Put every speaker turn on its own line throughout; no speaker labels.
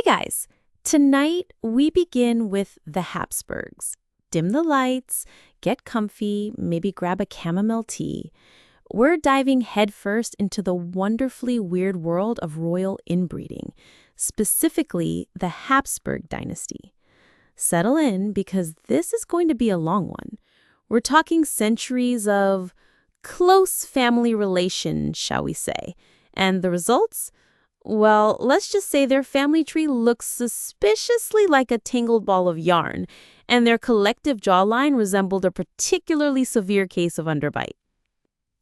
guys, tonight we begin with the Habsburgs. Dim the lights, get comfy, maybe grab a chamomile tea. We're diving headfirst into the wonderfully weird world of royal inbreeding, specifically the Habsburg dynasty. Settle in because this is going to be a long one. We're talking centuries of close family relations, shall we say. And the results? Well, let's just say their family tree looks suspiciously like a tangled ball of yarn, and their collective jawline resembled a particularly severe case of underbite.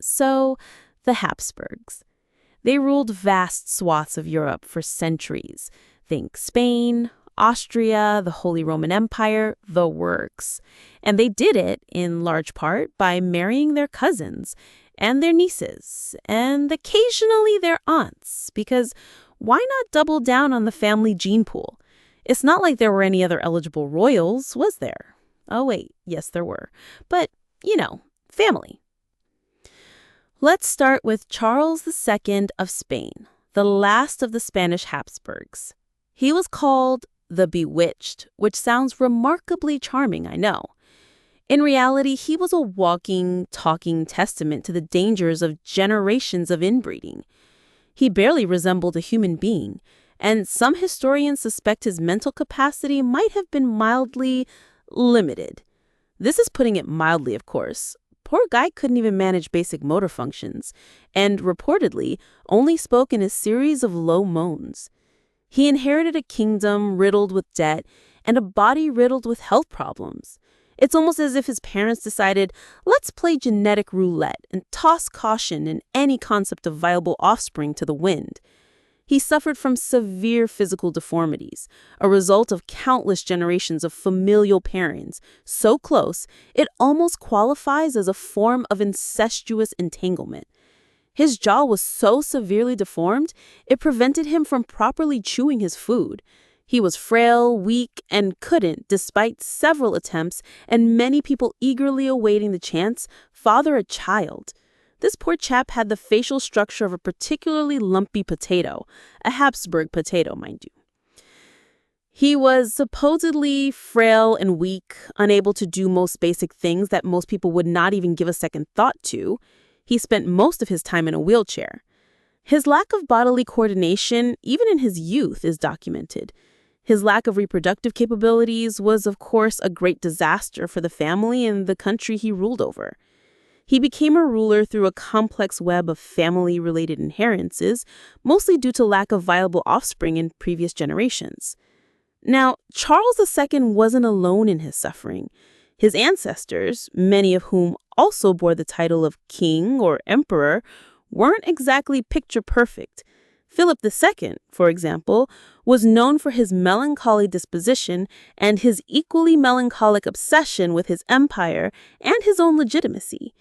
So, the Habsburgs. They ruled vast swaths of Europe for centuries. Think Spain, Austria, the Holy Roman Empire, the works. And they did it, in large part, by marrying their cousins and their nieces, and occasionally their aunts, because why not double down on the family gene pool? It's not like there were any other eligible royals, was there? Oh wait, yes there were. But, family. Let's start with Charles II of Spain, the last of the Spanish Habsburgs. He was called the Bewitched, which sounds remarkably charming, I know. In reality, he was a walking, talking testament to the dangers of generations of inbreeding. He barely resembled a human being, and some historians suspect his mental capacity might have been mildly limited. This is putting it mildly, of course. Poor guy couldn't even manage basic motor functions, and reportedly only spoke in a series of low moans. He inherited a kingdom riddled with debt and a body riddled with health problems. It's almost as if his parents decided, let's play genetic roulette and toss caution and any concept of viable offspring to the wind. He suffered from severe physical deformities, a result of countless generations of familial pairings, so close it almost qualifies as a form of incestuous entanglement. His jaw was so severely deformed, it prevented him from properly chewing his food. He was frail, weak, and couldn't, despite several attempts and many people eagerly awaiting the chance, father a child. This poor chap had the facial structure of a particularly lumpy potato, a Habsburg potato, mind you. He was supposedly frail and weak, unable to do most basic things that most people would not even give a second thought to. He spent most of his time in a wheelchair. His lack of bodily coordination, even in his youth, is documented. His lack of reproductive capabilities was, of course, a great disaster for the family and the country he ruled over. He became a ruler through a complex web of family-related inheritances, mostly due to lack of viable offspring in previous generations. Now, Charles II wasn't alone in his suffering. His ancestors, many of whom also bore the title of king or emperor, weren't exactly picture perfect. Philip II, for example, was known for his melancholy disposition and his equally melancholic obsession with his empire and his own legitimacy.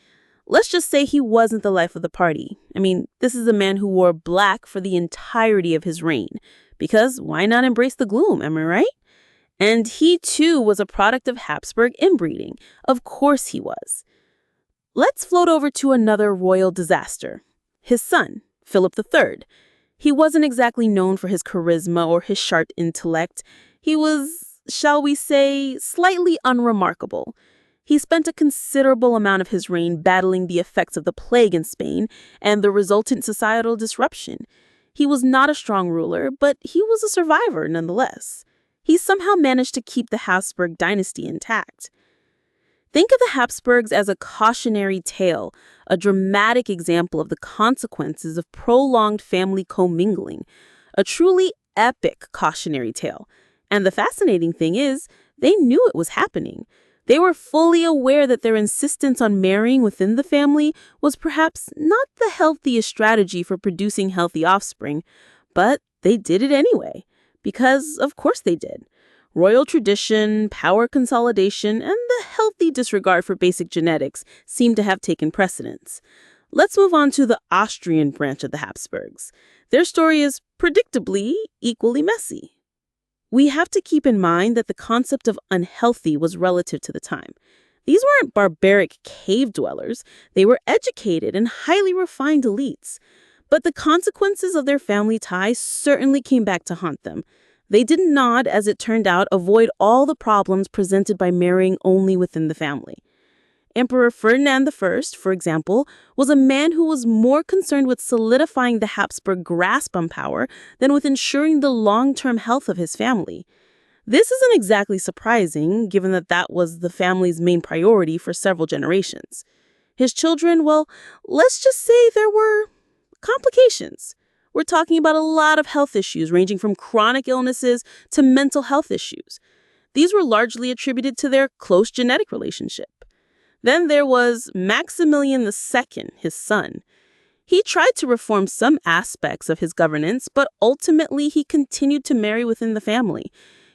Let's just say he wasn't the life of the party. I mean, this is a man who wore black for the entirety of his reign. Because why not embrace the gloom, am I right? And he, too, was a product of Habsburg inbreeding. Of course he was. Let's float over to another royal disaster. His son, Philip III. He wasn't exactly known for his charisma or his sharp intellect. He was, shall we say, slightly unremarkable. He spent a considerable amount of his reign battling the effects of the plague in Spain and the resultant societal disruption. He was not a strong ruler, but he was a survivor nonetheless. He somehow managed to keep the Habsburg dynasty intact. Think of the Habsburgs as a cautionary tale, a dramatic example of the consequences of prolonged family commingling, a truly epic cautionary tale. And the fascinating thing is, they knew it was happening. They were fully aware that their insistence on marrying within the family was perhaps not the healthiest strategy for producing healthy offspring, but they did it anyway, because of course they did. Royal tradition, power consolidation, and the healthy disregard for basic genetics seem to have taken precedence. Let's move on to the Austrian branch of the Habsburgs. Their story is predictably equally messy. We have to keep in mind that the concept of unhealthy was relative to the time. These weren't barbaric cave dwellers. They were educated and highly refined elites. But the consequences of their family ties certainly came back to haunt them.
They did not, as it turned out, avoid all the problems presented by marrying only within the family. Emperor Ferdinand I, for example, was a man who was more concerned with solidifying the Habsburg grasp on power than with ensuring the long-term health of his family. This isn't exactly surprising, given that that was the family's main priority for several generations. His children, well, let's just say there were complications. We're talking about a lot of health issues, ranging from chronic illnesses to mental health issues. These were largely attributed to their close genetic relationship. Then there was Maximilian II, his son. He tried to reform some aspects of his governance, but ultimately he continued to marry within the family.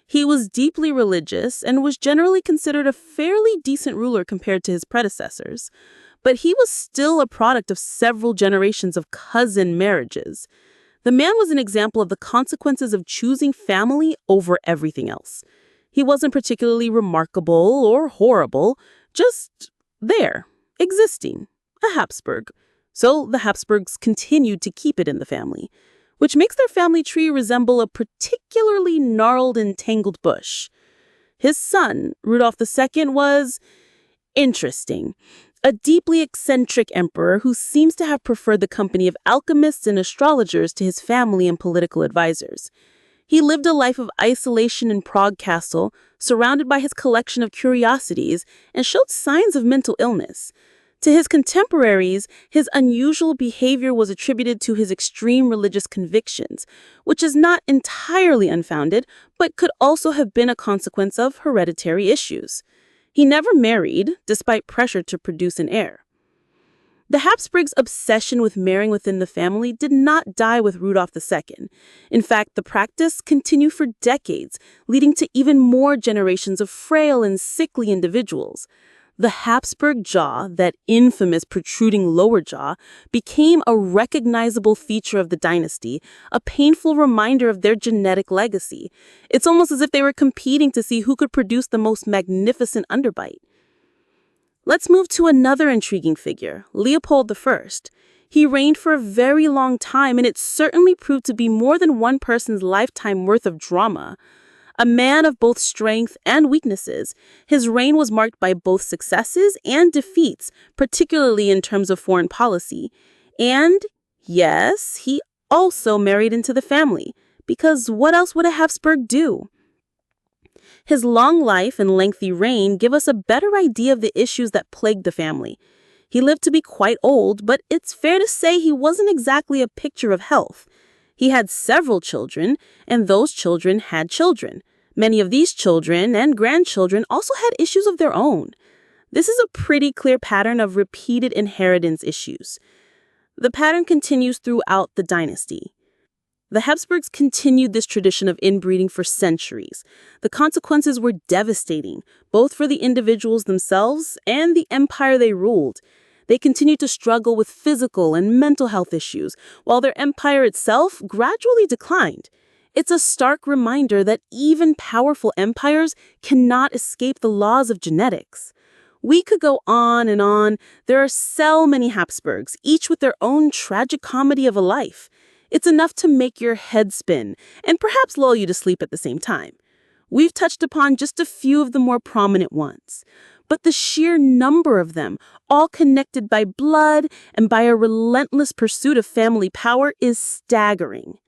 He was deeply religious and was generally considered a fairly decent ruler compared to his predecessors. But he was still a product of several generations of cousin marriages. The man was an example of the consequences of choosing family over everything else. He wasn't particularly remarkable or horrible, just there, existing, a Habsburg. So the Habsburgs continued to keep it in the family, which makes their family tree resemble a particularly gnarled and tangled bush. His son, Rudolf II, was interesting. A deeply eccentric emperor who seems to have preferred the company of alchemists and astrologers to his family and political advisors. He lived a life of isolation in Prague Castle, surrounded by his collection of curiosities, and showed signs of mental illness. To his contemporaries, his unusual behavior was attributed to his extreme religious convictions, which is not entirely unfounded, but could also have been a consequence of hereditary issues. He never married, despite pressure to produce an heir. The Habsburgs' obsession with marrying within the family did not die with Rudolf II. In fact, the practice continued for decades, leading to even more generations of frail and sickly individuals. The Habsburg jaw, that infamous protruding lower jaw, became a recognizable feature of the dynasty, a painful reminder of their genetic legacy. It's almost as if they were competing to see who could produce the most magnificent underbite. Let's move to another intriguing figure, Leopold I. He reigned for a very long time, and it certainly proved to be more than one person's lifetime worth of drama. A man of both strength and weaknesses, his reign was marked by both successes and defeats, particularly in terms of foreign policy. And, yes, he also married into the family, because what else would a Habsburg do? His long life and lengthy reign give us a better idea of the issues that plagued the family. He lived to be quite old, but it's fair to say he wasn't exactly a picture of health. He had several children, and those children had children. Many of these children and grandchildren also had issues of their own. This is a pretty clear pattern of repeated inheritance issues. The pattern continues throughout the dynasty. The Habsburgs continued this tradition of inbreeding for centuries. The consequences were devastating, both for the individuals themselves and the empire they ruled. They continued to struggle with physical and mental health issues, while their empire itself gradually declined. It's a stark reminder that even powerful empires cannot escape the laws of genetics. We could go on and on. There are so many Habsburgs, each with their own tragic comedy of a life. It's enough to make your head spin and perhaps lull you to sleep at the same time. We've touched upon just a few of the more prominent ones, but the sheer number of them, all connected by blood and by a relentless pursuit of family power, is staggering.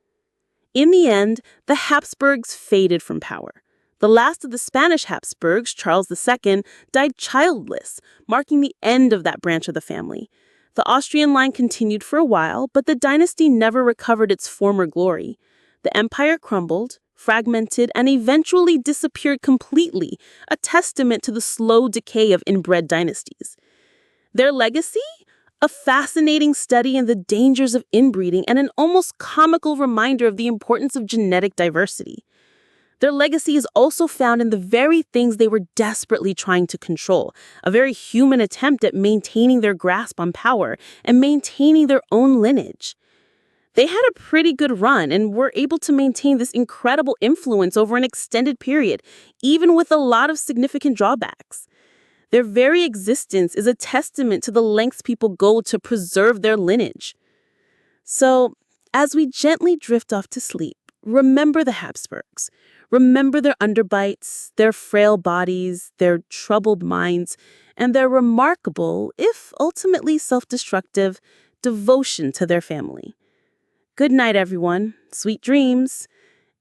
In the end, the Habsburgs faded from power. The last of the Spanish Habsburgs, Charles II, died childless, marking the end of that branch of the family. The Austrian line continued for a while, but the dynasty never recovered its former glory. The empire crumbled, fragmented, and eventually disappeared completely, a testament to the slow decay of inbred dynasties. Their legacy? A fascinating study in the dangers of inbreeding and an almost comical reminder of the importance of genetic diversity. Their legacy is also found in the very things they were desperately trying to control, a very human attempt at maintaining their grasp on power and maintaining their own lineage. They had a pretty good run and were able to maintain this incredible influence over an extended period, even with a lot of significant drawbacks. Their very existence is a testament to the lengths people go to preserve their lineage. So, as we gently drift off to sleep, Remember the Habsburgs. Remember their underbites, their frail bodies, their troubled minds, and their remarkable, if ultimately self-destructive, devotion to their family. Good night, everyone. Sweet dreams.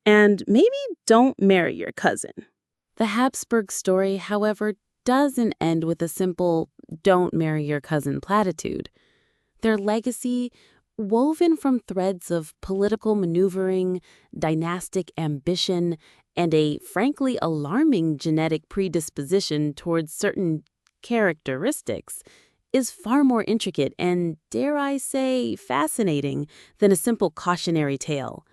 And maybe don't marry your cousin.
The Habsburg story, however, doesn't end with a simple "don't marry your cousin" platitude. Their legacy, woven from threads of political maneuvering, dynastic ambition, and a frankly alarming genetic predisposition towards certain characteristics, is far more intricate and, dare I say, fascinating than a simple cautionary tale.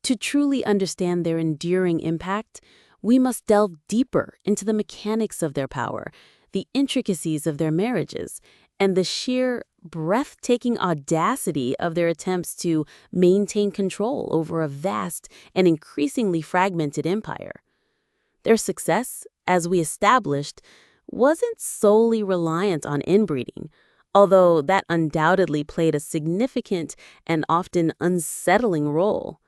To truly understand their enduring impact, we must delve deeper into the mechanics of their power, the intricacies of their marriages, and the sheer, breathtaking audacity of their attempts to maintain control over a vast and increasingly fragmented empire. Their success, as we established, wasn't solely reliant on inbreeding, although that undoubtedly played a significant and often unsettling role.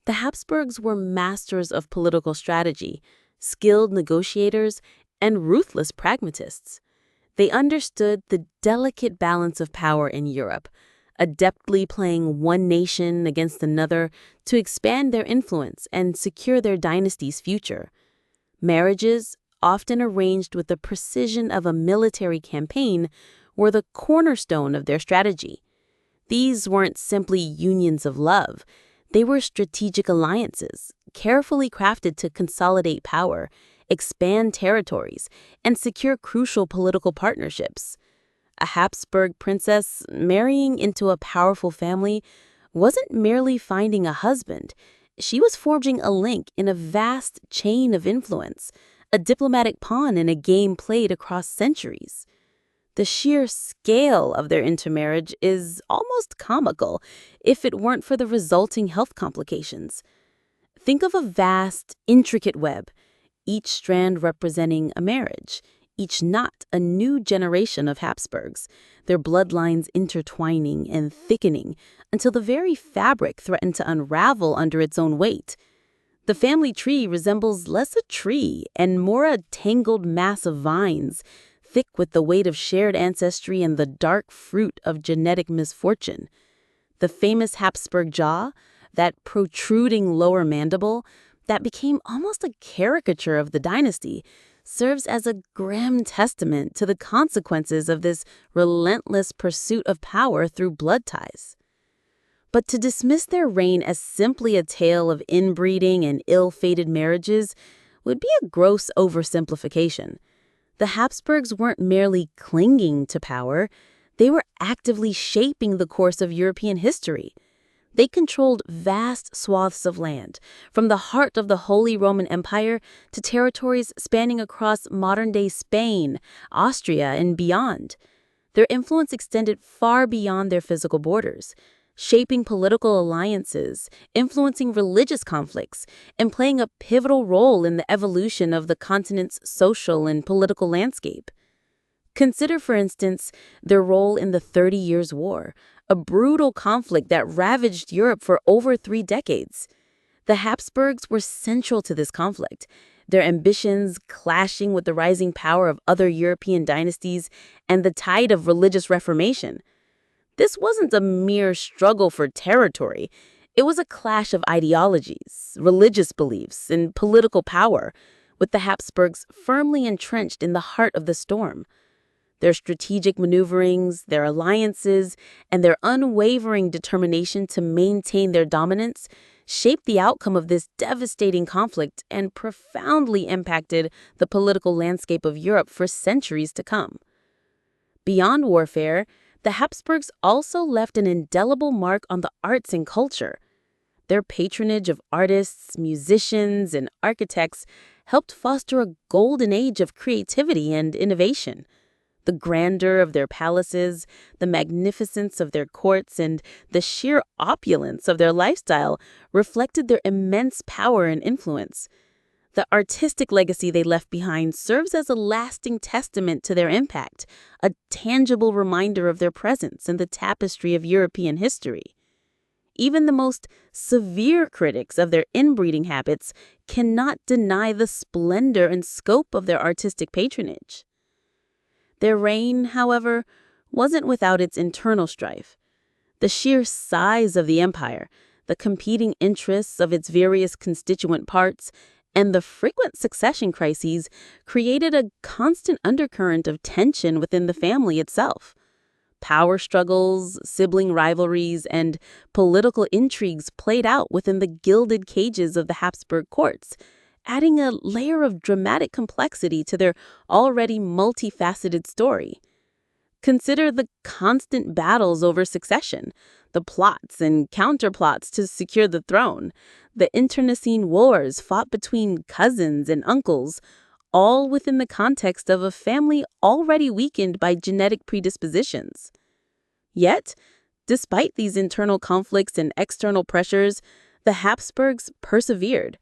The Habsburgs were masters of political strategy, skilled negotiators, and ruthless pragmatists. They understood the delicate balance of power in Europe, adeptly playing one nation against another to expand their influence and secure their dynasty's future. Marriages, often arranged with the precision of a military campaign, were the cornerstone of their strategy. These weren't simply unions of love. They were strategic alliances, carefully crafted to consolidate power, expand territories, and secure crucial political partnerships. A Habsburg princess marrying into a powerful family wasn't merely finding a husband. She was forging a link in a vast chain of influence, a diplomatic pawn in a game played across centuries. The sheer scale of their intermarriage is almost comical if it weren't for the resulting health complications. Think of a vast, intricate web, each strand representing a marriage, each knot a new generation of Habsburgs, their bloodlines intertwining and thickening until the very fabric threatened to unravel under its own weight. The family tree resembles less a tree and more a tangled mass of vines, thick with the weight of shared ancestry and the dark fruit of genetic misfortune. The famous Habsburg jaw, that protruding lower mandible, that became almost a caricature of the dynasty, serves as a grim testament to the consequences of this relentless pursuit of power through blood ties. But to dismiss their reign as simply a tale of inbreeding and ill-fated marriages would be a gross oversimplification. The Habsburgs weren't merely clinging to power, they were actively shaping the course of European history. They controlled vast swaths of land, from the heart of the Holy Roman Empire to territories spanning across modern-day Spain, Austria, and beyond. Their influence extended far beyond their physical borders, shaping political alliances, influencing religious conflicts, and playing a pivotal role in the evolution of the continent's social and political landscape. Consider, for instance, their role in the 30 Years' War, a brutal conflict that ravaged Europe for over 3 decades. The Habsburgs were central to this conflict, their ambitions clashing with the rising power of other European dynasties and the tide of religious reformation. This wasn't a mere struggle for territory. It was a clash of ideologies, religious beliefs, and political power, with the Habsburgs firmly entrenched in the heart of the storm. Their strategic maneuverings, their alliances, and their unwavering determination to maintain their dominance shaped the outcome of this devastating conflict and profoundly impacted the political landscape of Europe for centuries to come. Beyond warfare, the Habsburgs also left an indelible mark on the arts and culture. Their patronage of artists, musicians, and architects helped foster a golden age of creativity and innovation. The grandeur of their palaces, the magnificence of their courts, and the sheer opulence of their lifestyle reflected their immense power and influence. The artistic legacy they left behind serves as a lasting testament to their impact, a tangible reminder of their presence in the tapestry of European history.
Even the most severe critics of their inbreeding habits cannot deny the splendor and scope of their artistic patronage. Their reign, however, wasn't without its internal strife. The sheer size of the empire, the competing interests of its various constituent parts, and the frequent succession crises created a constant undercurrent of tension within the family itself. Power struggles, sibling rivalries, and political intrigues played out within the gilded cages of the Habsburg courts, adding a layer of dramatic complexity to their already multifaceted story. Consider the constant battles over succession, the plots and counterplots to secure the throne, the internecine wars fought between cousins and uncles, all within the context of a family already weakened by genetic predispositions. Yet, despite these internal conflicts and external pressures, the Habsburgs persevered.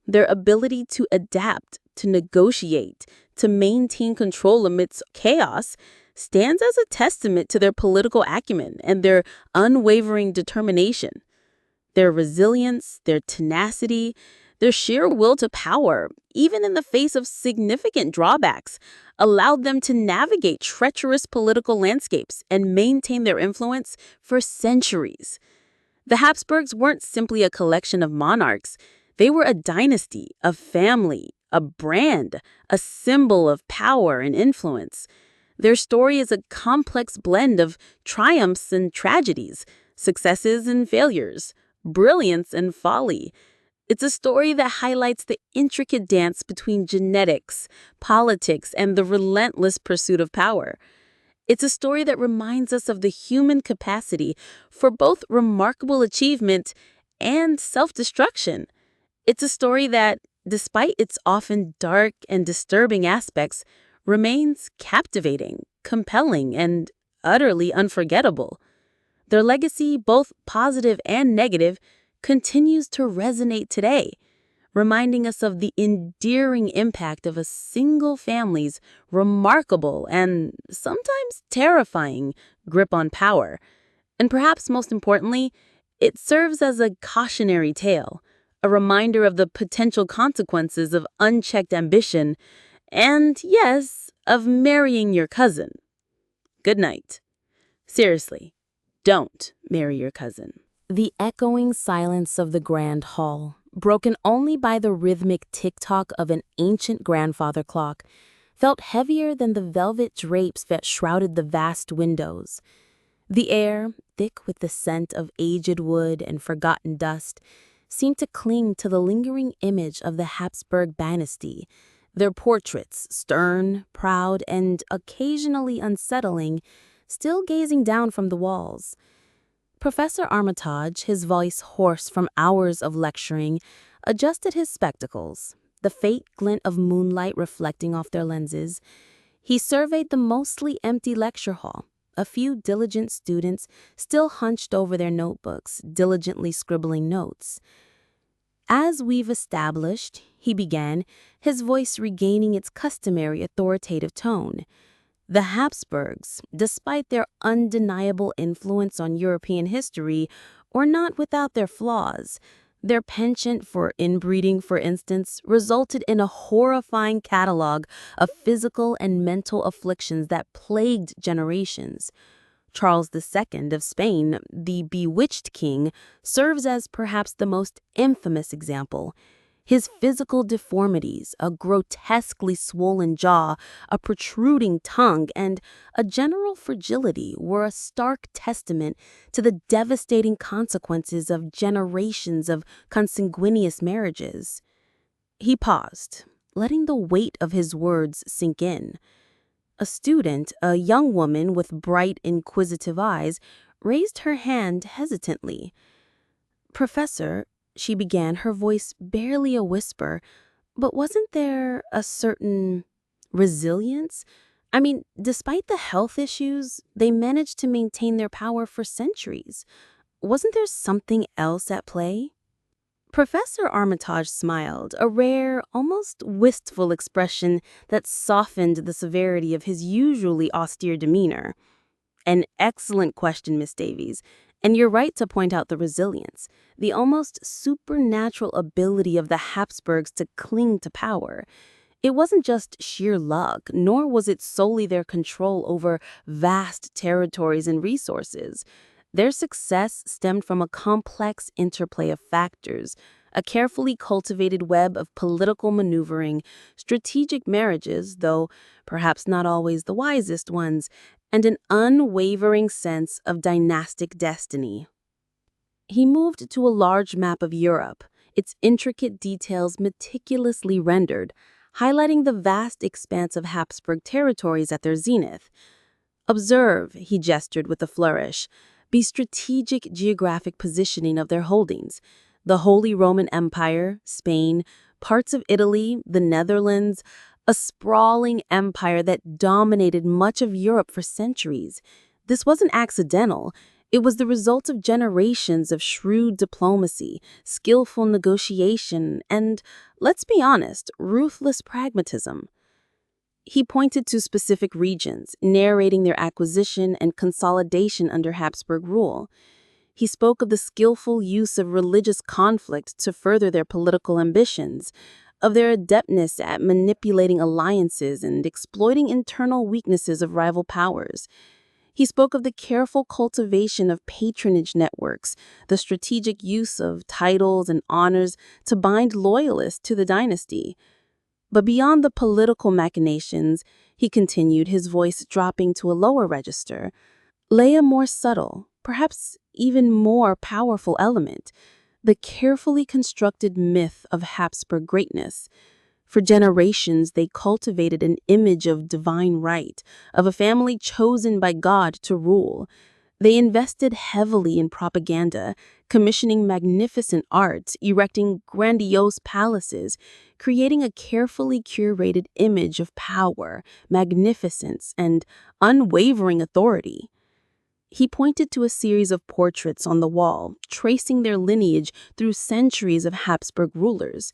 Their ability to adapt, to negotiate, to maintain control amidst chaos stands as a testament to their political acumen and their unwavering determination. Their resilience, their tenacity, their sheer will to power, even in the face of significant drawbacks, allowed them to navigate treacherous political landscapes and maintain their influence for centuries. The Habsburgs weren't simply a collection of monarchs. They were a dynasty, a family, a brand, a symbol of power and influence. Their story is a complex blend of triumphs and tragedies, successes and failures, brilliance and folly. It's a story that highlights the intricate dance between genetics, politics, and the relentless pursuit of power. It's a story that reminds us of the human capacity for both remarkable achievement and self-destruction. It's a story that, despite its often dark and disturbing aspects, remains captivating, compelling, and utterly unforgettable. Their legacy, both positive and negative, continues to resonate today, reminding us of the endearing impact of a single family's remarkable and sometimes terrifying grip on power. And perhaps most importantly, it serves as a cautionary tale, a reminder of the potential consequences of unchecked ambition and, yes, of marrying your cousin. Good night. Seriously, don't marry your cousin.
The echoing silence of the grand hall, broken only by the rhythmic tick-tock of an ancient grandfather clock, felt heavier than the velvet drapes that shrouded the vast windows. The air, thick with the scent of aged wood and forgotten dust, seemed to cling to the lingering image of the Habsburg dynasty, their portraits, stern, proud, and occasionally unsettling, still gazing down from the walls. Professor Armitage, his voice hoarse from hours of lecturing, adjusted his spectacles, the faint glint of moonlight reflecting off their lenses. He surveyed the mostly empty lecture hall, a few diligent students still hunched over their notebooks, diligently scribbling notes. As we've established, he began, his voice regaining its customary authoritative tone, the Habsburgs, despite their undeniable influence on European history, were not without their flaws. Their penchant for inbreeding, for instance, resulted in a horrifying catalog of physical and mental afflictions that plagued generations. Charles II of Spain, the bewitched king, serves as perhaps the most infamous example. His physical deformities, a grotesquely swollen jaw, a protruding tongue, and a general fragility were a stark testament to the devastating consequences of generations of consanguineous marriages. He paused, letting the weight of his words sink in. A student, a young woman with bright, inquisitive eyes, raised her hand hesitantly. "Professor," she began, her voice barely a whisper, "but wasn't there a certain resilience? I mean, despite the health issues, they managed to maintain their power for centuries. Wasn't there something else at play?" Professor Armitage smiled, a rare, almost wistful expression that softened the severity of his usually austere demeanor. "An excellent question, Miss Davies,
And you're right to point out the resilience, the almost supernatural ability of the Habsburgs to cling to power. It wasn't just sheer luck, nor was it solely their control over vast territories and resources. Their success stemmed from a complex interplay of factors, a carefully cultivated web of political maneuvering, strategic marriages, though perhaps not always the wisest ones, and an unwavering sense of dynastic destiny. He moved to a large map of Europe, its intricate details meticulously rendered, highlighting the vast expanse of Habsburg territories at their zenith. Observe, he gestured with a flourish, the strategic geographic positioning of their holdings. The Holy Roman Empire, Spain, parts of Italy, the Netherlands, a sprawling empire that dominated much of Europe for centuries. This wasn't accidental. It was the result of generations of shrewd diplomacy, skillful negotiation, and, let's be honest, ruthless pragmatism. He pointed to specific regions, narrating their acquisition and consolidation under Habsburg rule. He spoke of the skillful use of religious conflict to further their political ambitions, of their adeptness at manipulating alliances and exploiting internal weaknesses of rival powers. He spoke of the careful cultivation of patronage networks, the strategic use of titles and honors to bind loyalists to the dynasty. But beyond the political machinations, he continued, his voice dropping to a lower register, lay a more subtle, perhaps even more powerful element, the carefully constructed myth of Habsburg greatness. For generations, they cultivated an image of divine right, of a family chosen by God to rule. They invested heavily in propaganda, commissioning magnificent art, erecting grandiose palaces, creating a carefully curated image of power, magnificence, and unwavering authority. He pointed to a series of portraits on the wall, tracing their lineage through centuries of Habsburg rulers.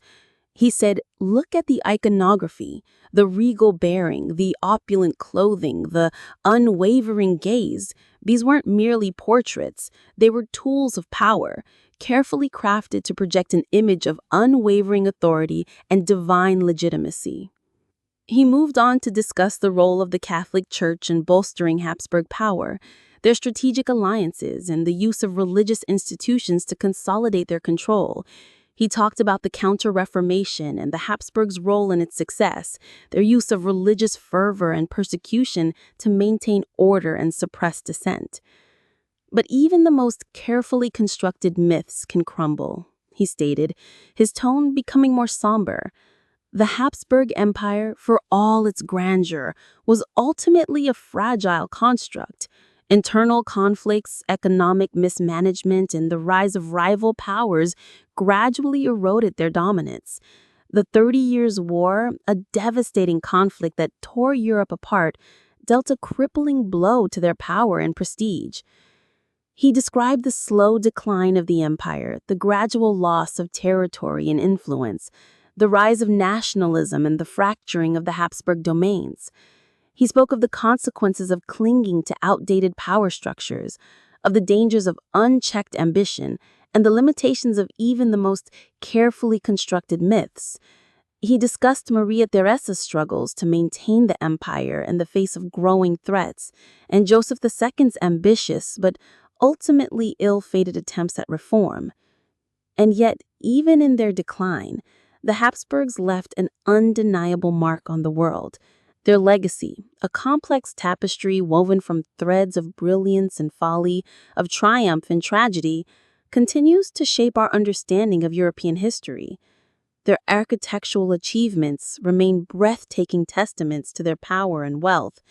He said, look at the iconography, the regal bearing, the opulent clothing, the unwavering gaze. These weren't merely portraits, they were tools of power, carefully crafted to project an image of unwavering authority and divine legitimacy. He moved on to discuss the role of the Catholic Church in bolstering Habsburg power, their strategic alliances, and the use of religious institutions to consolidate their control. He talked about the Counter-Reformation and the Habsburgs' role in its success, their use of religious fervor and persecution to maintain order and suppress dissent. But even the most carefully constructed myths can crumble, he stated, his tone becoming more somber. The Habsburg Empire, for all its grandeur, was ultimately a fragile construct. Internal conflicts, economic mismanagement, and the rise of rival powers gradually eroded their dominance. The 30 Years' War, a devastating conflict that tore Europe apart, dealt a crippling blow to their power and prestige. He described the slow decline of the empire, the gradual loss of territory and influence, the rise of nationalism and the fracturing of the Habsburg domains. He spoke of the consequences of clinging to outdated power structures, of the dangers of unchecked ambition, and the limitations of even the most carefully constructed myths. He discussed Maria Theresa's struggles to maintain the empire in the face of growing threats, and Joseph II's ambitious but ultimately ill-fated attempts at reform. And yet, even in their decline, the Habsburgs left an undeniable mark on the world. Their legacy, a complex tapestry woven from threads of brilliance and folly, of triumph and tragedy, continues to shape our understanding of European history. Their architectural achievements remain breathtaking testaments to their power and wealth.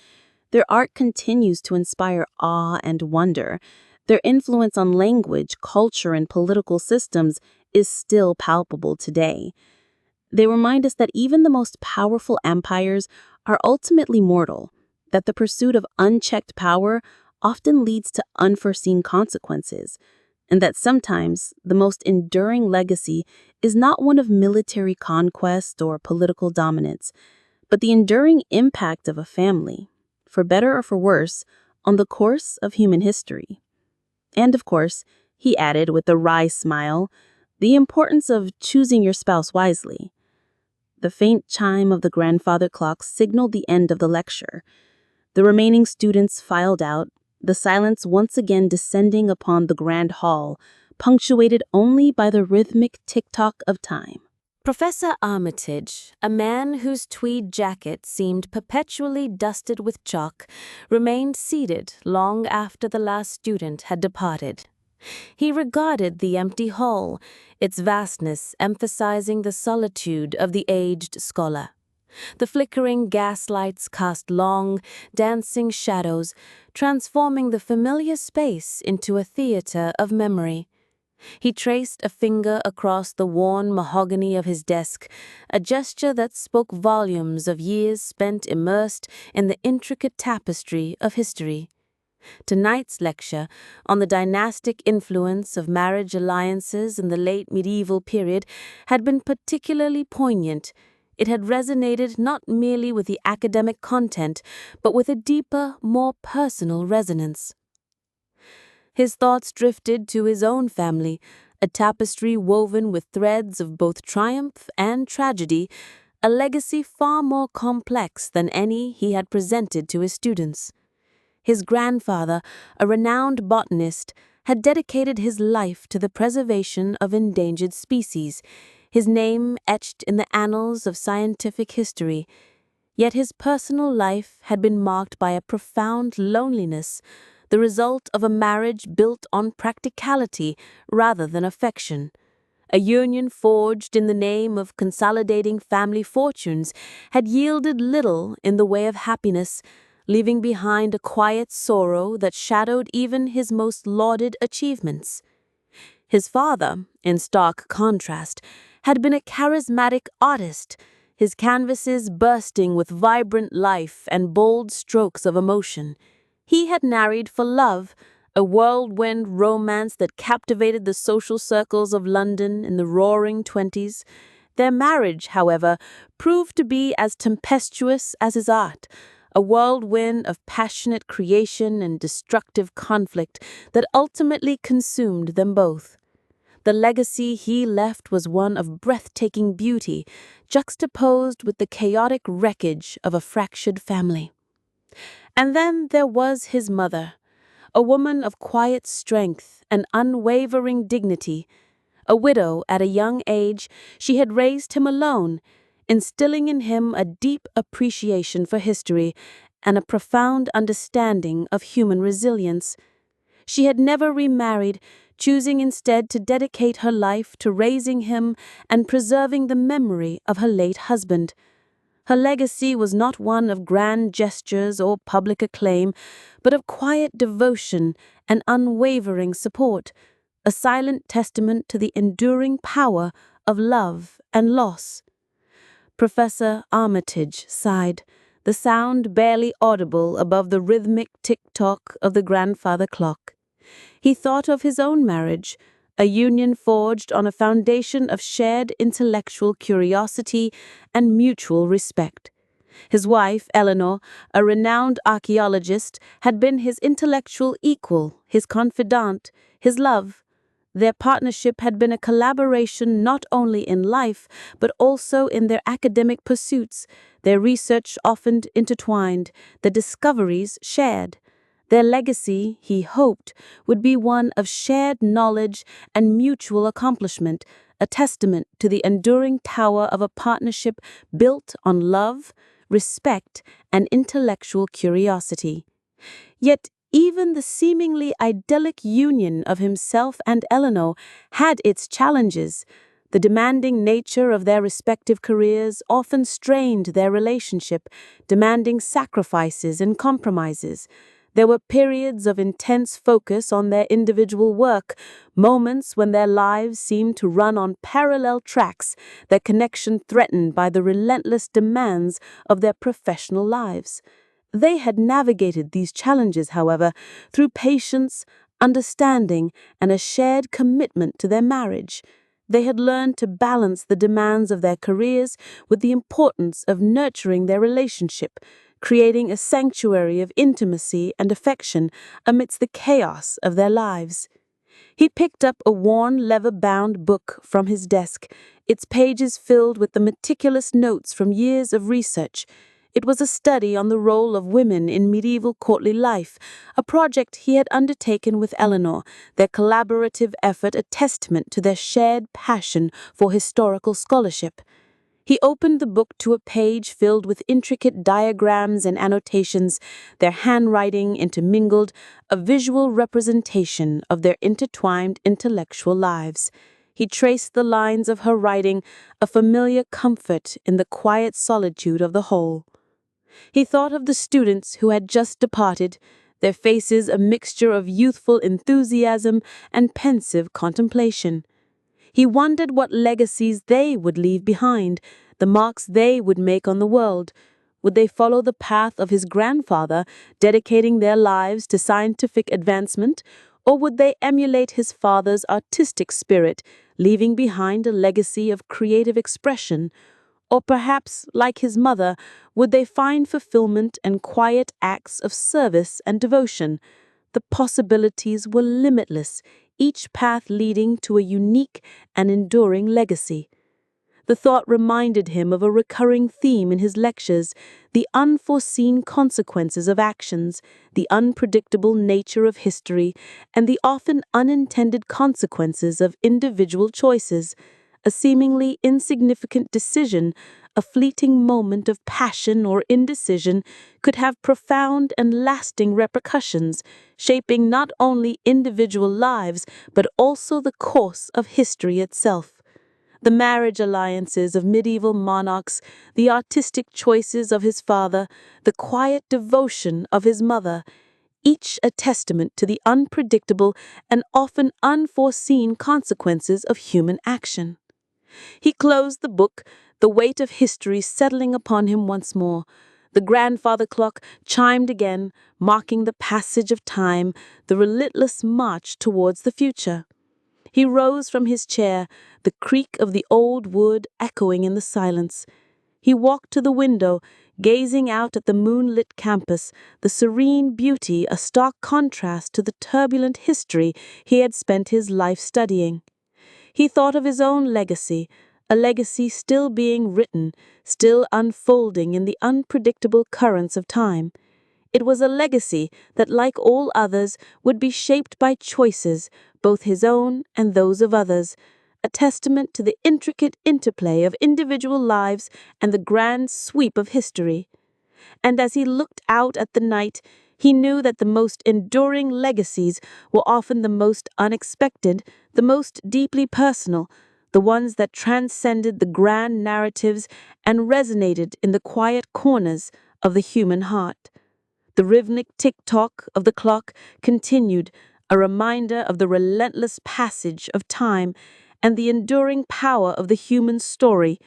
Their art continues to inspire awe and wonder. Their influence on language, culture, and political systems is still palpable today. They remind us that even the most powerful empires are ultimately mortal, that the pursuit of unchecked power often leads to unforeseen consequences, and that sometimes the most enduring legacy is not one of military conquest or political dominance, but the enduring impact of a family, for better or for worse, on the course of human history. And of course, he added with a wry smile, the importance of choosing your spouse wisely. The faint chime of the grandfather clock signaled the end of the lecture. The remaining students filed out, the silence once again descending upon the grand hall, punctuated only by the rhythmic tick-tock of time.
Professor Armitage, a man whose tweed jacket seemed perpetually dusted with chalk, remained seated long after the last student had departed. He regarded the empty hall, its vastness emphasizing the solitude of the aged scholar. The flickering gaslights cast long, dancing shadows, transforming the familiar space into a theater of memory. He traced a finger across the worn mahogany of his desk, a gesture that spoke volumes of years spent immersed in the intricate tapestry of history. Tonight's lecture on the dynastic influence of marriage alliances in the late medieval period had been particularly poignant. It had resonated not merely with the academic content, but with a deeper, more personal resonance. His thoughts drifted to his own family, a tapestry woven with threads of both triumph and tragedy, a legacy far more complex than any he had presented to his students. His grandfather, a renowned botanist, had dedicated his life to the preservation of endangered species, his name etched in the annals of scientific history. Yet his personal life had been marked by a profound loneliness, the result of a marriage built on practicality rather than affection. A union forged in the name of consolidating family fortunes had yielded little in the way of happiness, leaving behind a quiet sorrow that shadowed even his most lauded achievements. His father, in stark contrast, had been a charismatic artist, his canvases bursting with vibrant life and bold strokes of emotion. He had married for love, a whirlwind romance that captivated the social circles of London in the roaring 20s. Their marriage, however, proved to be as tempestuous as his art, a whirlwind of passionate creation and destructive conflict that ultimately consumed them both. The legacy he left was one of breathtaking beauty, juxtaposed with the chaotic wreckage of a fractured family. And then there was his mother, a woman of quiet strength and unwavering dignity. A widow at a young age, she had raised him alone, instilling in him a deep appreciation for history and a profound understanding of human resilience. She had never remarried, choosing instead to dedicate her life to raising him and preserving the memory of her late husband. Her legacy was not one of grand gestures or public acclaim, but of quiet devotion and unwavering support, a silent testament to the enduring power of love and loss. Professor Armitage sighed, the sound barely audible above the rhythmic tick-tock of the grandfather clock. He thought of his own marriage, a union forged on a foundation of shared intellectual curiosity and mutual respect. His wife, Eleanor, a renowned archaeologist, had been his intellectual equal, his confidant, his love. Their partnership had been a collaboration not only in life, but also in their academic pursuits, their research often intertwined, their discoveries shared. Their legacy, he hoped, would be one of shared knowledge and mutual accomplishment, a testament to the enduring power of a partnership built on love, respect, and intellectual curiosity. Yet even the seemingly idyllic union of himself and Eleanor had its challenges. The demanding nature of their respective careers often strained their relationship, demanding sacrifices and compromises. There were periods of intense focus on their individual work, moments when their lives seemed to run on parallel tracks, their connection threatened by the relentless demands of their professional lives. They had navigated these challenges, however, through patience, understanding, and a shared commitment to their marriage. They had learned to balance the demands of their careers with the importance of nurturing their relationship,
creating a sanctuary of intimacy and affection amidst the chaos of their lives. He picked up a worn, leather-bound book from his desk, its pages filled with the meticulous notes from years of research. It was a study on the role of women in medieval courtly life, a project he had undertaken with Eleanor, their collaborative effort a testament to their shared passion for historical scholarship. He opened the book to a page filled with intricate diagrams and annotations, their handwriting intermingled, a visual representation of their intertwined intellectual lives. He traced the lines of her writing, a familiar comfort in the quiet solitude of the whole. He thought of the students who had just departed, their faces a mixture of youthful enthusiasm and pensive contemplation. He wondered what legacies they would leave behind, the marks they would make on the world. Would they follow the path of his grandfather, dedicating their lives to scientific advancement, or would they emulate his father's artistic spirit, leaving behind a legacy of creative expression? Or perhaps, like his mother, would they find fulfillment in quiet acts of service and devotion? The possibilities were limitless, each path leading to a unique and enduring legacy. The thought reminded him of a recurring theme in his lectures: the unforeseen consequences of actions, the unpredictable nature of history, and the often unintended consequences of individual choices. A seemingly insignificant decision, a fleeting moment of passion or indecision, could have profound and lasting repercussions, shaping not only individual lives but also the course of history itself. The marriage alliances of medieval monarchs, the artistic choices of his father, the quiet devotion of his mother, each a testament to the unpredictable and often unforeseen consequences of human action. He closed the book, the weight of history settling upon him once more. The grandfather clock chimed again, marking the passage of time, the relentless march towards the future. He rose from his chair, the creak of the old wood echoing in the silence. He walked to the window, gazing out at the moonlit campus, the serene beauty a stark contrast to the turbulent history he had spent his life studying. He thought of his own legacy, a legacy still being written, still unfolding in the unpredictable currents of time. It was a legacy that, like all others, would be shaped by choices, both his own and those of others, a testament to the intricate interplay of individual lives and the grand sweep of history. And as he looked out at the night, he knew that the most enduring legacies were often the most unexpected, the most deeply personal, the ones that transcended the grand narratives and resonated in the quiet corners of the human heart. The rhythmic tick-tock of the clock continued, a reminder of the relentless passage of time and the enduring power of the human story,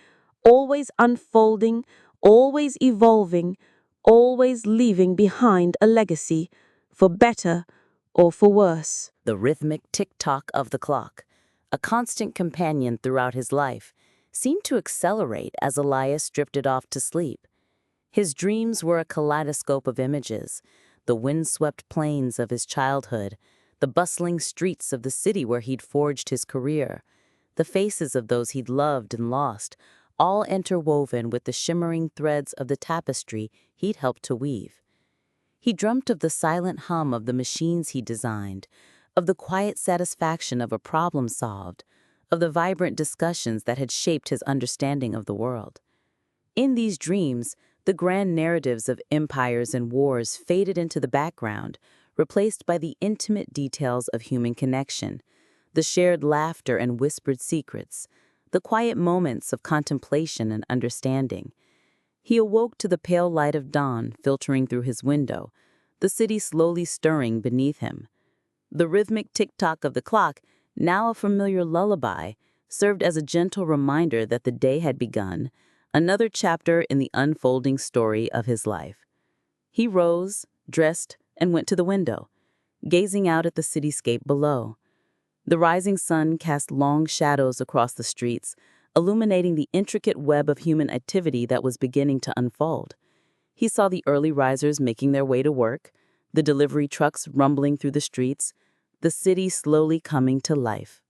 always unfolding, always evolving, always leaving behind a legacy, for better or for worse.
The rhythmic tick-tock of the clock, a constant companion throughout his life, seemed to accelerate as Elias drifted off to sleep. His dreams were a kaleidoscope of images: the wind-swept plains of his childhood, the bustling streets of the city where he'd forged his career, the faces of those he'd loved and lost, all interwoven with the shimmering threads of the tapestry he'd helped to weave. He dreamt of the silent hum of the machines he designed, of the quiet satisfaction of a problem solved, of the vibrant discussions that had shaped his understanding of the world. In these dreams, the grand narratives of empires and wars faded into the background, replaced by the intimate details of human connection, the shared laughter and whispered secrets, the quiet moments of contemplation and understanding. He awoke to the pale light of dawn filtering through his window, the city slowly stirring beneath him. The rhythmic tick-tock of the clock, now a familiar lullaby, served as a gentle reminder that the day had begun, another chapter in the unfolding story of his life. He rose, dressed, and went to the window, gazing out at the cityscape below. The rising sun cast long shadows across the streets, illuminating the intricate web of human activity that was beginning to unfold.
He saw the early risers making their way to work, the delivery trucks rumbling through the streets, the city slowly coming to life.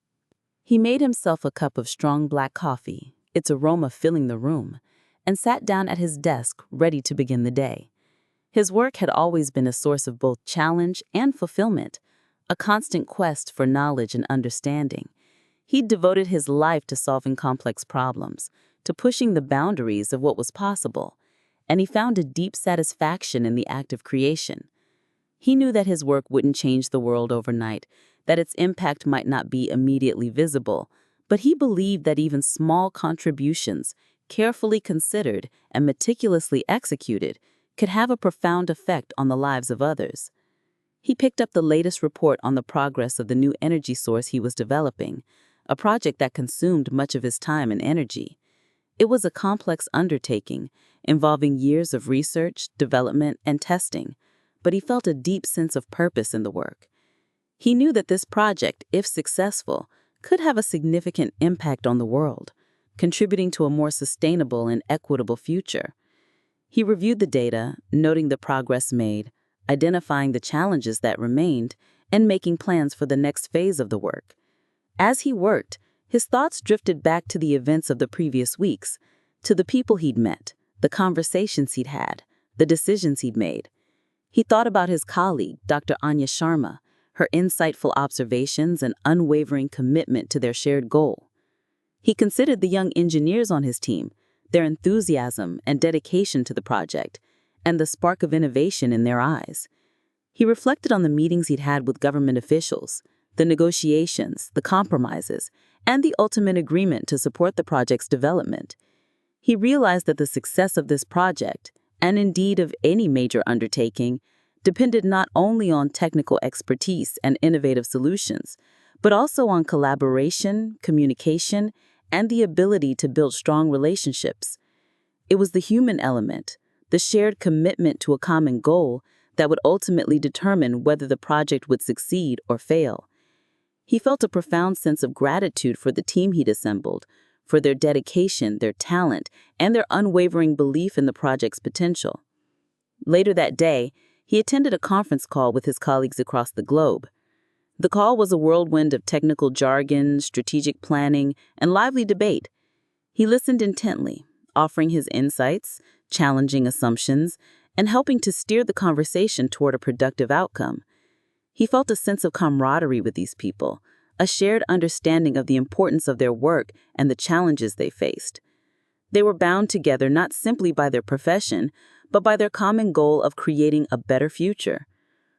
He made himself a cup of strong black coffee, its aroma filling the room, and sat down at his desk ready to begin the day. His work had always been a source of both challenge and fulfillment, a constant quest for knowledge and understanding. He'd devoted his life to solving complex problems, to pushing the boundaries of what was possible, and he found a deep satisfaction in the act of creation. He knew that his work wouldn't change the world overnight, that its impact might not be immediately visible, but he believed that even small contributions, carefully considered and meticulously executed, could have a profound effect on the lives of others. He picked up the latest report on the progress of the new energy source he was developing, a project that consumed much of his time and energy. It was a complex undertaking, involving years of research, development, and testing, but he felt a deep sense of purpose in the work. He knew that this project, if successful, could have a significant impact on the world, contributing to a more sustainable and equitable future. He reviewed the data, noting the progress made, identifying the challenges that remained, and making plans for the next phase of the work. As he worked, his thoughts drifted back to the events of the previous weeks, to the people he'd met, the conversations he'd had, the decisions he'd made. He thought about his colleague, Dr. Anya Sharma, her insightful observations and unwavering commitment to their shared goal. He considered the young engineers on his team, their enthusiasm and dedication to the project, and the spark of innovation in their eyes. He reflected on the meetings he'd had with government officials, the negotiations, the compromises, and the ultimate agreement to support the project's development. He realized that the success of this project, and indeed of any major undertaking, depended not only on technical expertise and innovative solutions, but also on collaboration, communication, and the ability to build strong relationships. It was the human element, the shared commitment to a common goal, that would ultimately determine whether the project would succeed or fail. He felt a profound sense of gratitude for the team he'd assembled, for their dedication, their talent, and their unwavering belief in the project's potential. Later that day, he attended a conference call with his colleagues across the globe. The call was a whirlwind of technical jargon, strategic planning, and lively debate. He listened intently, offering his insights, challenging assumptions, and helping to steer the conversation toward a productive outcome. He felt a sense of camaraderie with these people, a shared understanding of the importance of their work and the challenges they faced. They were bound together not simply by their profession, but by their common goal of creating a better future.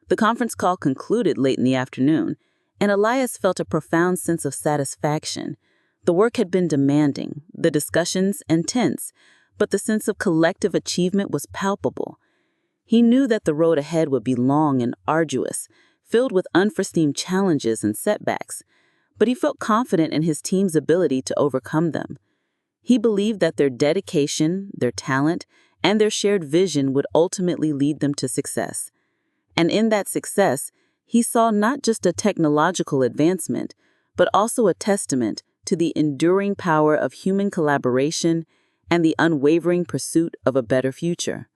The conference call concluded late in the afternoon, and Elias felt a profound sense of satisfaction. The work had been demanding, the discussions intense, but the sense of collective achievement was palpable. He knew that the road ahead would be long and arduous, filled with unforeseen challenges and setbacks, but he felt confident in his team's ability to overcome them. He believed that their dedication, their talent, and their shared vision would ultimately lead them to success. And in that success, he saw not just a technological advancement, but also a testament to the enduring power of human collaboration and the unwavering pursuit of a better future.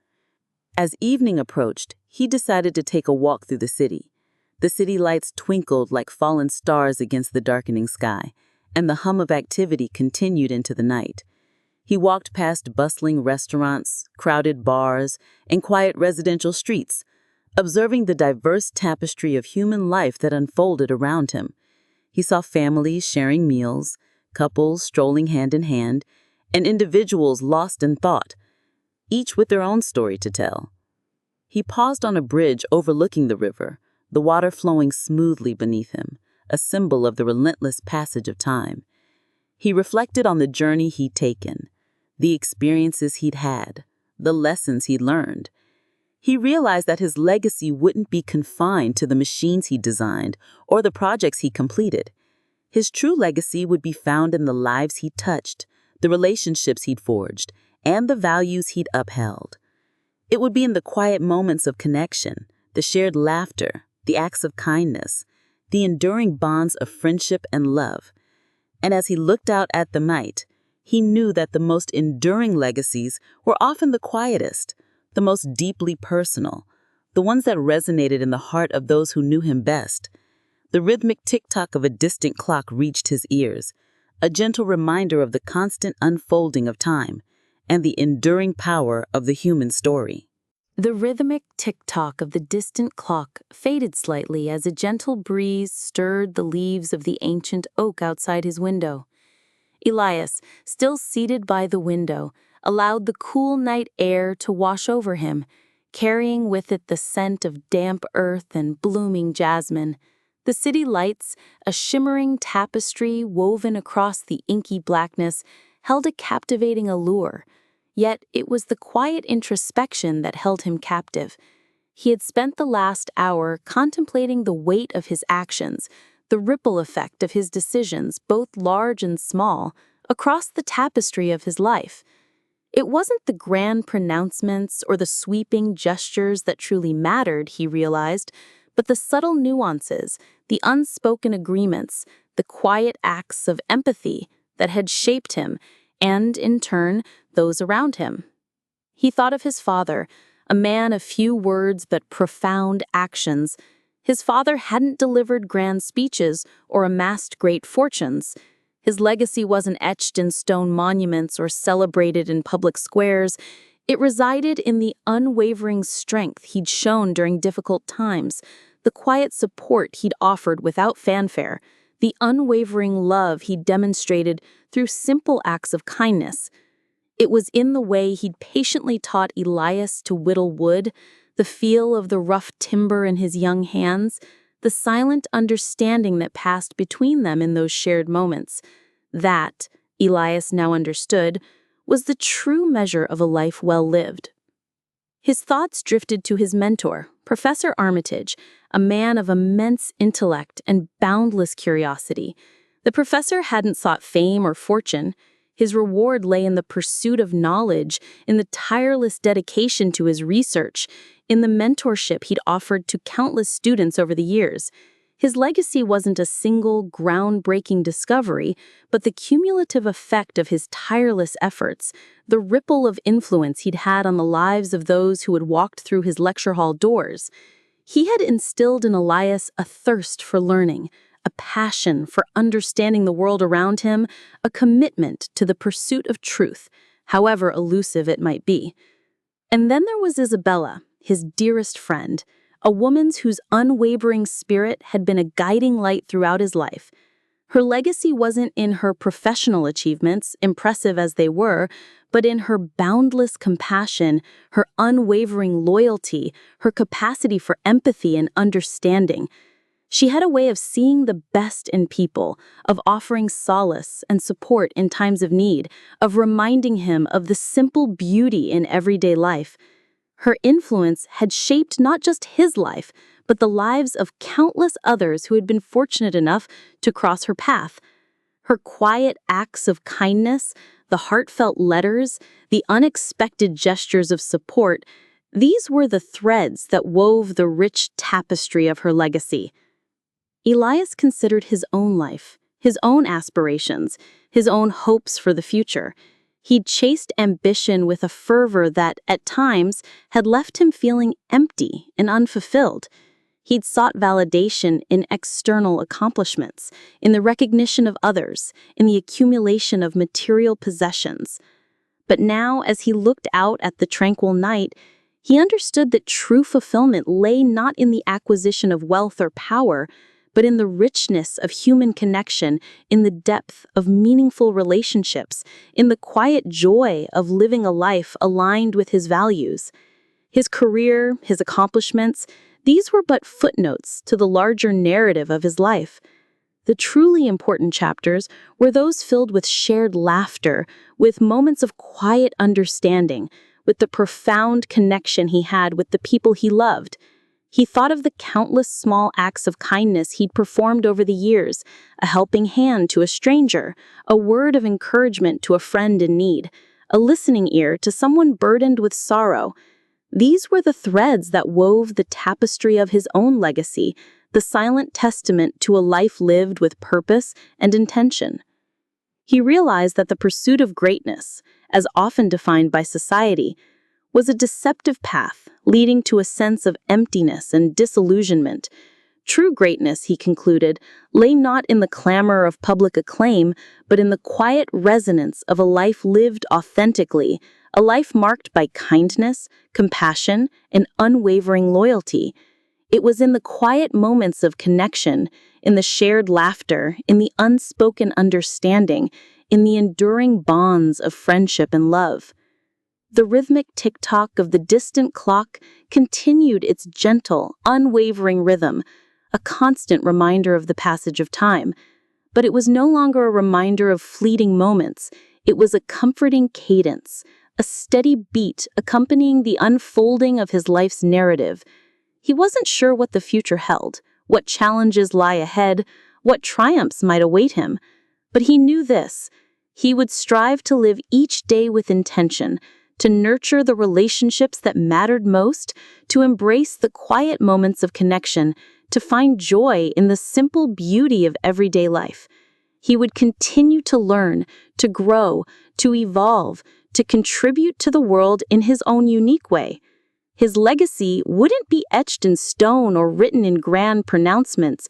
As evening approached, he decided to take a walk through the city. The city lights twinkled like fallen stars against the darkening sky, and the hum of activity continued into the night. He walked past bustling restaurants, crowded bars, and quiet residential streets, observing the diverse tapestry of human life that unfolded around him. He saw families sharing meals, couples strolling hand in hand, and individuals lost in thought, each with their own story to tell. He paused on a bridge overlooking the river, the water flowing smoothly beneath him, a symbol of the relentless passage of time. He reflected on the journey he'd taken, the experiences he'd had, the lessons he'd learned. He realized that his legacy wouldn't be confined to the machines he designed or the projects he completed. His true legacy would be found in the lives he'd touched, the relationships he'd forged, and the values he'd upheld. It would be in the quiet moments of connection, the shared laughter, the acts of kindness, the enduring bonds of friendship and love. And as he looked out at the night, he knew that the most enduring legacies were often the quietest, the most deeply personal, the ones that resonated in the heart of those who knew him best. The rhythmic tick-tock of a distant clock reached his ears, a gentle reminder of the constant unfolding of time and the enduring power of the human story.
The rhythmic tick-tock of the distant clock faded slightly as a gentle breeze stirred the leaves of the ancient oak outside his window. Elias, still seated by the window, allowed the cool night air to wash over him, carrying with it the scent of damp earth and blooming jasmine. The city lights, a shimmering tapestry woven across the inky blackness, held a captivating allure. Yet it was the quiet introspection that held him captive. He had spent the last hour contemplating the weight of his actions, the ripple effect of his decisions, both large and small, across the tapestry of his life. It wasn't the grand pronouncements or the sweeping gestures that truly mattered, he realized, but the subtle nuances, the unspoken agreements, the quiet acts of empathy that had shaped him and, in turn, those around him. He thought of his father, a man of few words but profound actions. His father hadn't delivered grand speeches or amassed great fortunes. His legacy wasn't etched in stone monuments or celebrated in public squares. It resided in the unwavering strength he'd shown during difficult times, the quiet support he'd offered without fanfare, the unwavering love he'd demonstrated through simple acts of kindness. It was in the way he'd patiently taught Elias to whittle wood, the feel of the rough timber in his young hands, the silent understanding that passed between them in those shared moments. That, Elias now understood, was the true measure of a life well lived. His thoughts drifted to his mentor, Professor Armitage, a man of immense intellect and boundless curiosity. The professor hadn't sought fame or fortune. His reward lay in the pursuit of knowledge, in the tireless dedication to his research, in the mentorship he'd offered to countless students over the years. His legacy wasn't a single, groundbreaking discovery, but the cumulative effect of his tireless efforts, the ripple of influence he'd had on the lives of those who had walked through his lecture hall doors. He had instilled in Elias a thirst for learning, a passion for understanding the world around him, a commitment to the pursuit of truth, however elusive it might be. And then there was Isabella, his dearest friend, a woman whose unwavering spirit had been a guiding light throughout his life. Her legacy wasn't in her professional achievements, impressive as they were, but in her boundless compassion, her unwavering loyalty, her capacity for empathy and understanding. She had a way of seeing the best in people, of offering solace and support in times of need, of reminding him of the simple beauty in everyday life. Her influence had shaped not just his life, but the lives of countless others who had been fortunate enough to cross her path. Her quiet acts of kindness, the heartfelt letters, the unexpected gestures of support, these were the threads that wove the rich tapestry of her legacy. Elias considered his own life, his own aspirations, his own hopes for the future. He'd chased ambition with a fervor that, at times, had left him feeling empty and unfulfilled. He'd sought validation in external accomplishments, in the recognition of others, in the accumulation of material possessions. But now, as he looked out at the tranquil night, he understood that true fulfillment lay not in the acquisition of wealth or power, but in the richness of human connection, in the depth of meaningful relationships, in the quiet joy of living a life aligned with his values. His career, his accomplishments, these were but footnotes to the larger narrative of his life. The truly important chapters were those filled with shared laughter, with moments of quiet understanding, with the profound connection he had with the people he loved. He thought of the countless small acts of kindness he'd performed over the years, a helping hand to a stranger, a word of encouragement to a friend in need, a listening ear to someone burdened with sorrow. These were the threads that wove the tapestry of his own legacy, the silent testament to a life lived with purpose and intention. He realized that the pursuit of greatness, as often defined by society,
was a deceptive path leading to a sense of emptiness and disillusionment. True greatness, he concluded, lay not in the clamor of public acclaim, but in the quiet resonance of a life lived authentically, a life marked by kindness, compassion, and unwavering loyalty. It was in the quiet moments of connection, in the shared laughter, in the unspoken understanding, in the enduring bonds of friendship and love. The rhythmic tick-tock of the distant clock continued its gentle, unwavering rhythm, a constant reminder of the passage of time. But it was no longer a reminder of fleeting moments. It was a comforting cadence, a steady beat accompanying the unfolding of his life's narrative. He wasn't sure what the future held, what challenges lie ahead, what triumphs might await him. But he knew this: he would strive to live each day with intention, to nurture the relationships that mattered most, to embrace the quiet moments of connection, to find joy in the simple beauty of everyday life. He would continue to learn, to grow, to evolve, to contribute to the world in his own unique way. His legacy wouldn't be etched in stone or written in grand pronouncements.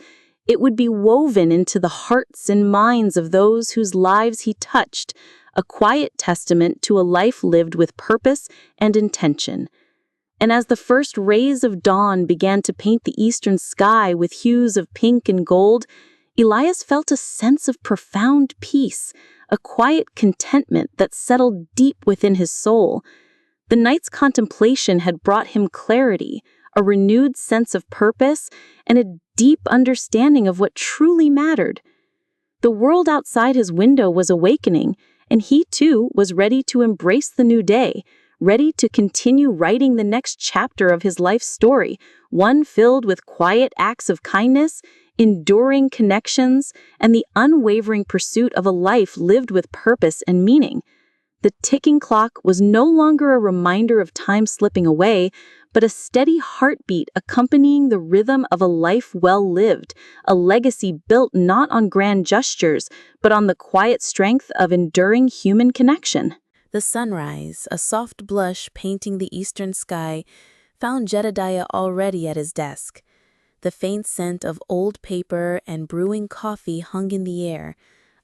It would be woven into the hearts and minds of those whose lives he touched, a quiet testament to a life lived with purpose and intention. And as the first rays of dawn began to paint the eastern sky with hues of pink and gold, Elias felt a sense of profound peace, a quiet contentment that settled deep within his soul. The night's contemplation had brought him clarity, a renewed sense of purpose, and a deep understanding of what truly mattered. The world outside his window was awakening, and he too was ready to embrace the new day, ready to continue writing the next chapter of his life's story, one filled with quiet acts of kindness, enduring connections, and the unwavering pursuit of a life lived with purpose and meaning. The ticking clock was no longer a reminder of time slipping away, but a steady heartbeat accompanying the rhythm of a life well lived, a legacy built not on grand gestures, but on the quiet strength of enduring human connection.
The sunrise, a soft blush painting the eastern sky, found Jedediah already at his desk. The faint scent of old paper and brewing coffee hung in the air,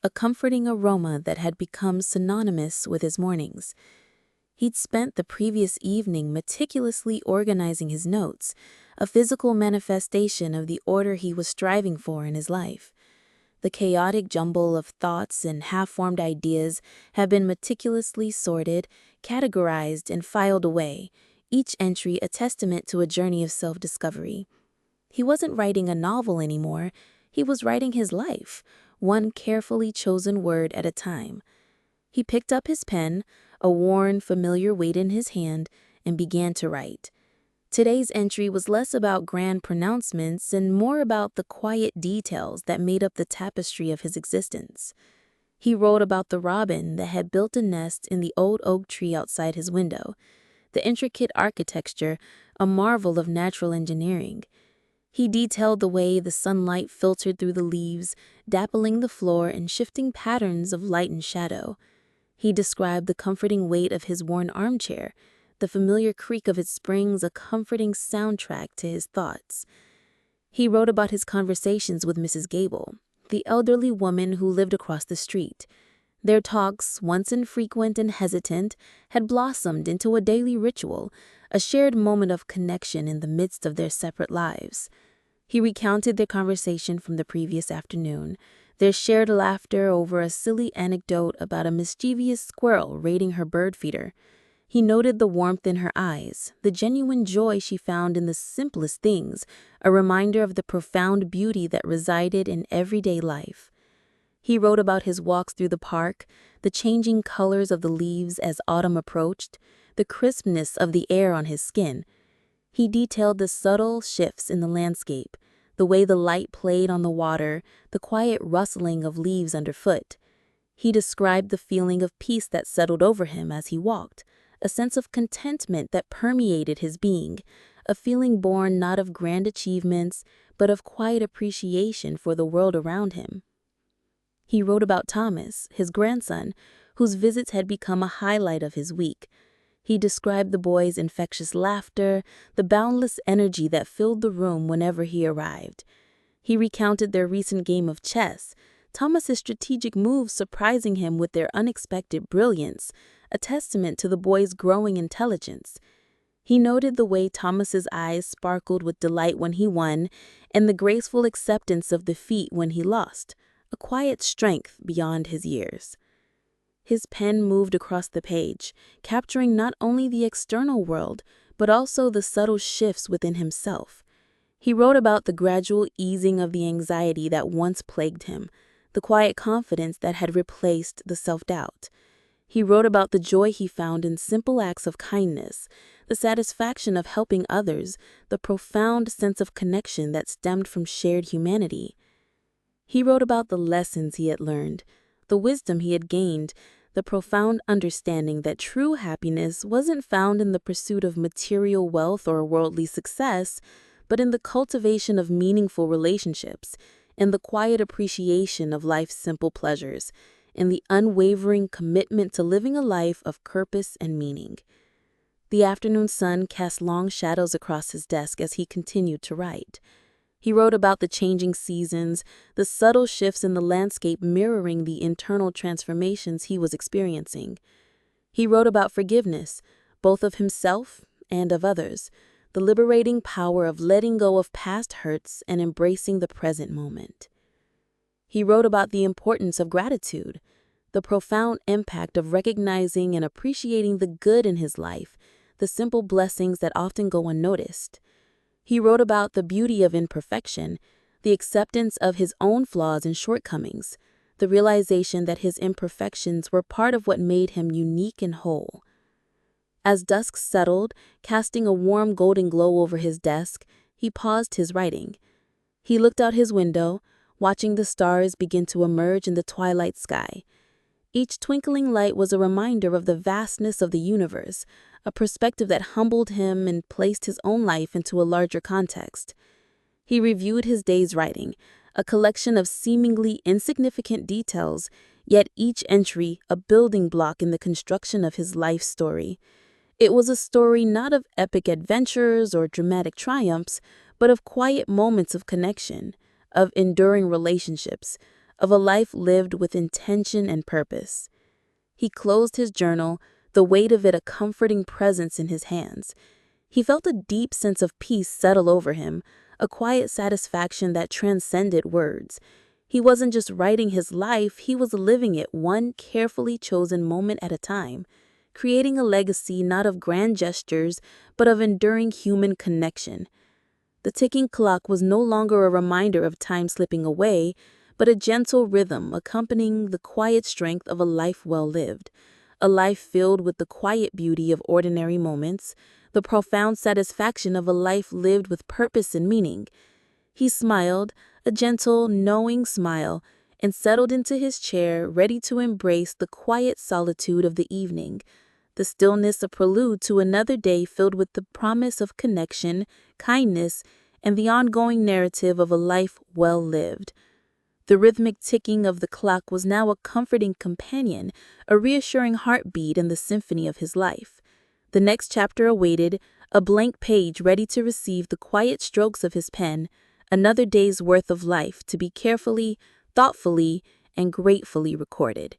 a comforting aroma that had become synonymous with his mornings. He'd spent the previous evening meticulously organizing his notes, a physical manifestation of the order he was striving for in his life. The chaotic jumble of thoughts and half-formed ideas had been meticulously sorted, categorized, and filed away, each entry a testament to a journey of self-discovery. He wasn't writing a novel anymore, he was writing his life, one carefully chosen word at a time. He picked up his pen, a worn, familiar weight in his hand, and began to write. Today's entry was less about grand pronouncements and more about the quiet details that made up the tapestry of his existence. He wrote about the robin that had built a nest in the old oak tree outside his window, the intricate architecture, a marvel of natural engineering. He detailed the way the sunlight filtered through the leaves, dappling the floor in shifting patterns of light and shadow. He described the comforting weight of his worn armchair, the familiar creak of its springs a comforting soundtrack to his thoughts. He wrote about his conversations with Mrs. Gable, the elderly woman who lived across the street. Their talks, once infrequent and hesitant, had blossomed into a daily ritual, a shared moment of connection in the midst of their separate lives. He recounted their conversation from the previous afternoon, their shared laughter over a silly anecdote about a mischievous squirrel raiding her bird feeder. He noted the warmth in her eyes, the genuine joy she found in the simplest things, a reminder of the profound beauty that resided in everyday life. He wrote about his walks through the park, the changing colors of the leaves as autumn approached, the crispness of the air on his skin. He detailed the subtle shifts in the landscape, the way the light played on the water, the quiet rustling of leaves underfoot. He described the feeling of peace that settled over him as he walked, a sense of contentment that permeated his being, a feeling born not of grand achievements, but of quiet appreciation for the world around him. He wrote about Thomas, his grandson, whose visits had become a highlight of his week.
He described the boy's infectious laughter, the boundless energy that filled the room whenever he arrived. He recounted their recent game of chess, Thomas's strategic moves surprising him with their unexpected brilliance, a testament to the boy's growing intelligence. He noted the way Thomas's eyes sparkled with delight when he won, and the graceful acceptance of defeat when he lost, a quiet strength beyond his years. His pen moved across the page, capturing not only the external world, but also the subtle shifts within himself. He wrote about the gradual easing of the anxiety that once plagued him, the quiet confidence that had replaced the self-doubt. He wrote about the joy he found in simple acts of kindness, the satisfaction of helping others, the profound sense of connection that stemmed from shared humanity. He wrote about the lessons he had learned, the wisdom he had gained, the profound understanding that true happiness wasn't found in the pursuit of material wealth or worldly success, but in the cultivation of meaningful relationships, in the quiet appreciation of life's simple pleasures, in the unwavering commitment to living a life of purpose and meaning. The afternoon sun cast long shadows across his desk as he continued to write. He wrote about the changing seasons, the subtle shifts in the landscape mirroring the internal transformations he was experiencing. He wrote about forgiveness, both of himself and of others, the liberating power of letting go of past hurts and embracing the present moment. He wrote about the importance of gratitude, the profound impact of recognizing and appreciating the good in his life, the simple blessings that often go unnoticed. He wrote about the beauty of imperfection, the acceptance of his own flaws and shortcomings, the realization that his imperfections were part of what made him unique and whole. As dusk settled, casting a warm golden glow over his desk, he paused his writing. He looked out his window, watching the stars begin to emerge in the twilight sky. Each twinkling light was a reminder of the vastness of the universe, a perspective that humbled him and placed his own life into a larger context. He reviewed his day's writing, a collection of seemingly insignificant details, yet each entry a building block in the construction of his life story. It was a story not of epic adventures or dramatic triumphs, but of quiet moments of connection, of enduring relationships, of a life lived with intention and purpose. He closed his journal, the weight of it a comforting presence in his hands. He felt a deep sense of peace settle over him, a quiet satisfaction that transcended words. He wasn't just writing his life, he was living it one carefully chosen moment at a time, creating a legacy not of grand gestures, but of enduring human connection. The ticking clock was no longer a reminder of time slipping away, but a gentle rhythm accompanying the quiet strength of a life well lived, a life filled with the quiet beauty of ordinary moments, the profound satisfaction of a life lived with purpose and meaning. He smiled, a gentle, knowing smile, and settled into his chair, ready to embrace the quiet solitude of the evening, the stillness a prelude to another day filled with the promise of connection, kindness, and the ongoing narrative of a life well lived. The rhythmic ticking of the clock was now a comforting companion, a reassuring heartbeat in the symphony of his life. The next chapter awaited, a blank page ready to receive the quiet strokes of his pen, another day's worth of life to be carefully, thoughtfully, and gratefully recorded.